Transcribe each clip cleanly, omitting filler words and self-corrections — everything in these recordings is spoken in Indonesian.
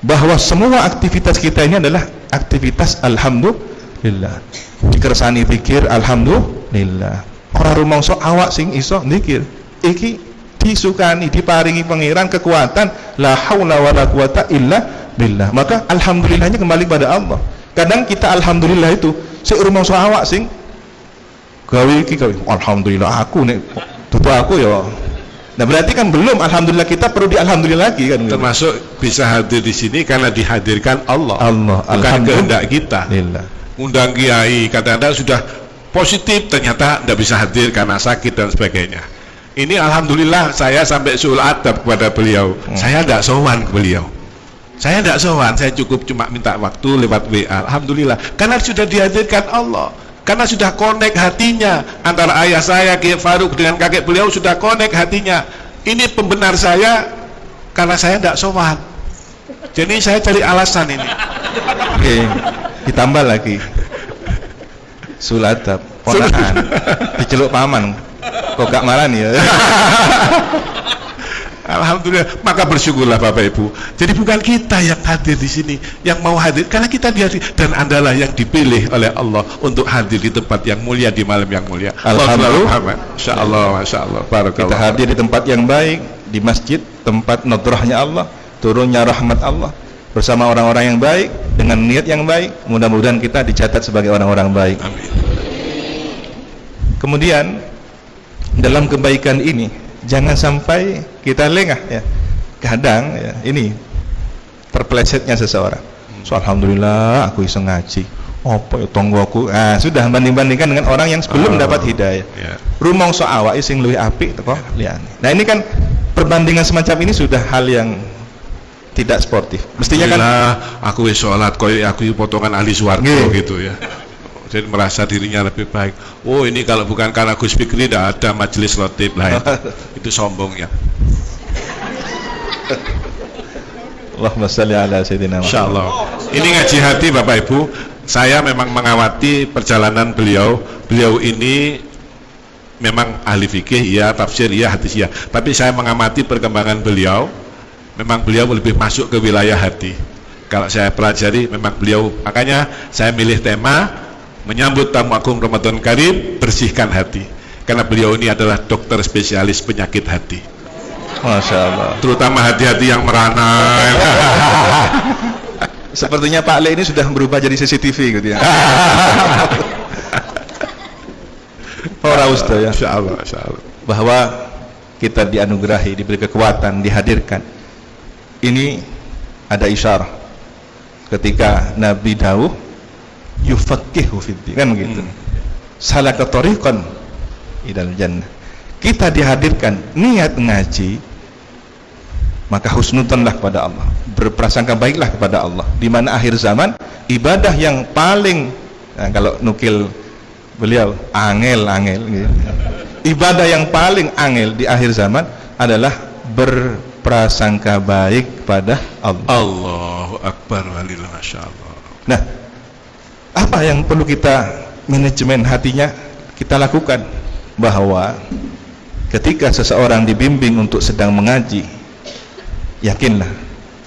bahwa semua aktivitas kita ini adalah aktivitas alhamdulillah. Dikersani zikir alhamdulillah. Ora rumangsa awak sing iso zikir. Iki disukani, diparingi pangeran kekuatan, la haula wala quwata illa billah. Maka alhamdulillahnya kembali pada Allah. Kadang kita alhamdulillah itu sik rumangsa awak sing gawe iki gawe alhamdulillah aku nek dudu aku ya. Nah berarti kan belum alhamdulillah, kita perlu dialhamdulillah lagi kan. Termasuk bisa hadir di sini karena dihadirkan Allah. Bukan kehendak kita. Undang kiai kadang-kadang sudah positif, ternyata tidak bisa hadir karena sakit dan sebagainya. Ini alhamdulillah saya sampai sul adab kepada beliau. Saya tidak sowan ke beliau. Saya tidak sowan, saya cukup cuma minta waktu lewat WA. Alhamdulillah, karena sudah dihadirkan Allah. Karena sudah connect hatinya antara ayah saya Kiai Faruk dengan kakek beliau, sudah connect hatinya. Ini pembenar saya karena saya tidak sowan. Jadi saya cari alasan ini. Oke, ditambah lagi sulatab ponakan diceluk paman kok gak marah nih ya. Alhamdulillah, maka bersyukurlah Bapak Ibu. Jadi bukan kita yang hadir di sini, yang mau hadir, karena kita dihadir, dan Andalah yang dipilih oleh Allah untuk hadir di tempat yang mulia, di malam yang mulia. Alhamdulillah. Masya Allah, Masya Allah. Barakallah. Kita hadir di tempat yang baik, di masjid, tempat nadrahnya Allah, turunnya rahmat Allah, bersama orang-orang yang baik, dengan niat yang baik. Mudah-mudahan kita dicatat sebagai orang-orang baik. Amin. Kemudian dalam kebaikan ini jangan sampai kita lengah ya. Kadang ya, ini terpelesetnya seseorang. So, alhamdulillah aku iso ngaji. Apa ya tonggoku? Sudah banding-bandingkan dengan orang yang sebelum dapat hidayah. Rumangsa awake sing luwih apik teko liyane. Nah, ini kan perbandingan semacam ini sudah hal yang tidak sportif. Mestinya kan aku wis salat koyo aku potongan ahli swarga gitu ya. Jadi merasa dirinya lebih baik. Oh, ini kalau bukan karena Gus Fikri tidak ada majelis lotip lah itu sombong ya. Allahumma shalli ala sayyidina Muhammad. Insyaallah. Ini ngaji hati Bapak Ibu. Saya memang mengawati perjalanan beliau. Beliau ini memang ahli fikih ya, tafsir ya, hadis ya. Tapi saya mengamati perkembangan beliau. Memang beliau lebih masuk ke wilayah hati. Kalau saya pelajari memang beliau, makanya saya milih tema menyambut tamu agung Ramadan Karim, bersihkan hati, karena beliau ini adalah dokter spesialis penyakit hati. Masya Allah. Terutama hati-hati yang merana. Sepertinya Pak Le ini sudah berubah jadi CCTV gitu ya. Orang Ustaz ya. Insya Allah, insya Allah. Bahwa kita dianugerahi, diberi kekuatan, dihadirkan. Ini ada isyarah ketika Nabi Dawuh yufaqihu fiddin, kan begitu. Salaka tariqan ilal jannah. Kita dihadirkan niat ngaji, maka husnudzonlah kepada Allah, berprasangka baiklah kepada Allah, di mana akhir zaman ibadah yang paling, kalau nukil beliau, angel gitu. Ibadah yang paling angel di akhir zaman adalah berprasangka baik pada Allah. Allahu Akbar walillah, Masya Allah. Nah, apa yang perlu kita manajemen hatinya kita lakukan? Bahwa ketika seseorang dibimbing untuk sedang mengaji, yakinlah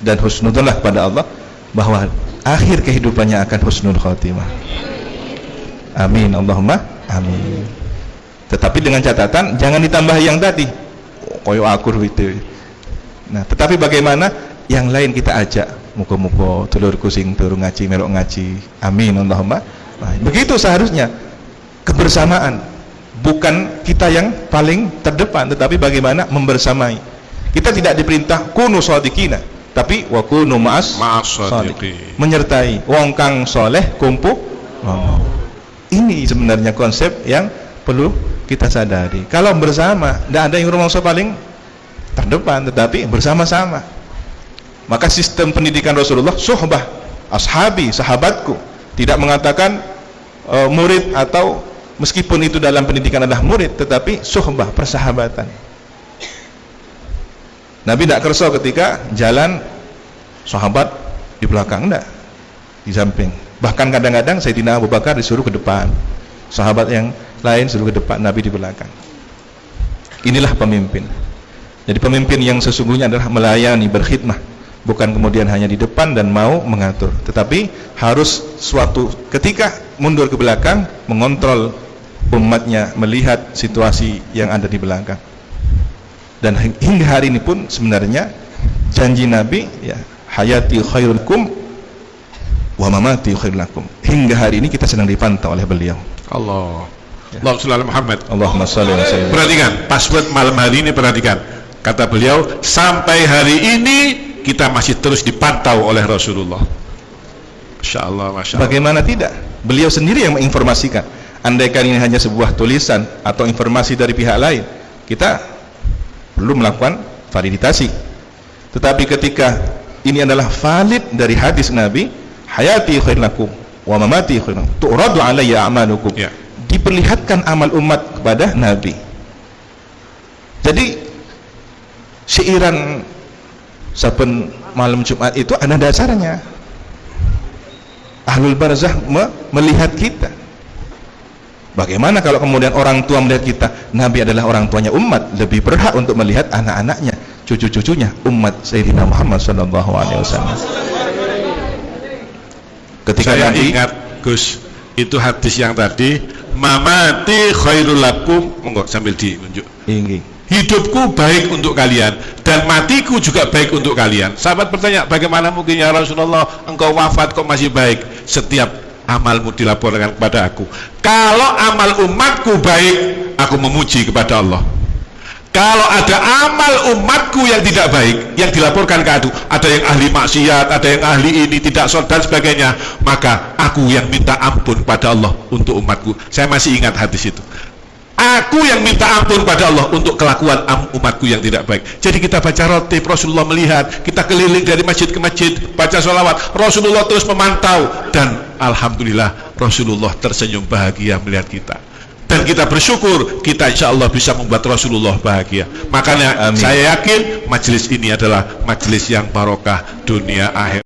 dan husnudzonlah pada Allah bahwa akhir kehidupannya akan husnul khotimah. Amin, Allahumma amin. Tetapi dengan catatan jangan ditambah yang tadi koyo akur gitu. Nah, tetapi bagaimana yang lain kita ajak, muka-muka telurku sing turu ngaji, melok ngaji. Amin, Allahumma. Nah, begitu seharusnya kebersamaan, bukan kita yang paling terdepan, tetapi bagaimana membersamai. Kita tidak diperintah kunu shadiqina, tapi wa kunu ma'as shadiqin, menyertai wong kang soleh kumpu. Ini sebenarnya konsep yang perlu kita sadari. Kalau bersama, tidak ada yang rumangsa paling terdepan, tetapi bersama-sama. Maka sistem pendidikan Rasulullah suhbah, ashabi, sahabatku, tidak mengatakan murid, atau meskipun itu dalam pendidikan adalah murid, tetapi suhbah, persahabatan. Nabi tidak kerso ketika jalan sahabat di belakang, enggak, di samping. Bahkan kadang-kadang Sayyidina Abu Bakar disuruh ke depan, sahabat yang lain suruh ke depan, Nabi di belakang. Inilah pemimpin. Jadi pemimpin yang sesungguhnya adalah melayani, berkhidmah bukan kemudian hanya di depan dan mau mengatur, tetapi harus suatu ketika mundur ke belakang mengontrol umatnya, melihat situasi yang ada di belakang. Dan hingga hari ini pun sebenarnya janji Nabi, ya, hayati khairul lakum wa mamati khairul lakum, hingga hari ini kita sedang dipantau oleh beliau. Allah, Allahumma shalli ala Muhammad. Allahumma shalli ala sayyidina. Perhatikan password malam hari ini, perhatikan kata beliau, sampai hari ini kita masih terus dipantau oleh Rasulullah. Masya Allah, Masya Allah. Bagaimana tidak? Beliau sendiri yang menginformasikan. Andaikan ini hanya sebuah tulisan atau informasi dari pihak lain, kita perlu melakukan validasi. Tetapi ketika ini adalah valid dari hadis Nabi, hayati khair lakum wa mamati khair lakum, tu'radu alayya a'malukum, ya, diperlihatkan amal umat kepada Nabi. Jadi syairan saben malam Jumat itu ada dasarnya. Ahlul barzah melihat kita. Bagaimana kalau kemudian orang tua melihat kita? Nabi adalah orang tuanya umat, lebih berhak untuk melihat anak-anaknya, cucu-cucunya umat Sayyidina Muhammad SAW. Ketika saya Nabi ingat, Gus, itu hadis yang tadi, mamati khairul lakum, monggo sambil diunjuk. Hidupku baik untuk kalian dan matiku juga baik untuk kalian. Sahabat bertanya, bagaimana mungkin ya Rasulullah, engkau wafat kok masih baik? Setiap amalmu dilaporkan kepada aku. Kalau amal umatku baik, aku memuji kepada Allah. Kalau ada amal umatku yang tidak baik, yang dilaporkan ke aku, ada yang ahli maksiat, ada yang ahli ini, tidak sholat dan sebagainya, maka aku yang minta ampun pada Allah untuk umatku. Saya masih ingat hadis itu. Aku yang minta ampun pada Allah untuk kelakuan umatku yang tidak baik. Jadi kita baca rotib, Rasulullah melihat, kita keliling dari masjid ke masjid, baca sholawat, Rasulullah terus memantau, dan alhamdulillah Rasulullah tersenyum bahagia melihat kita. Dan kita bersyukur, kita insya Allah bisa membuat Rasulullah bahagia. Makanya amin, saya yakin majelis ini adalah majelis yang barokah dunia akhir.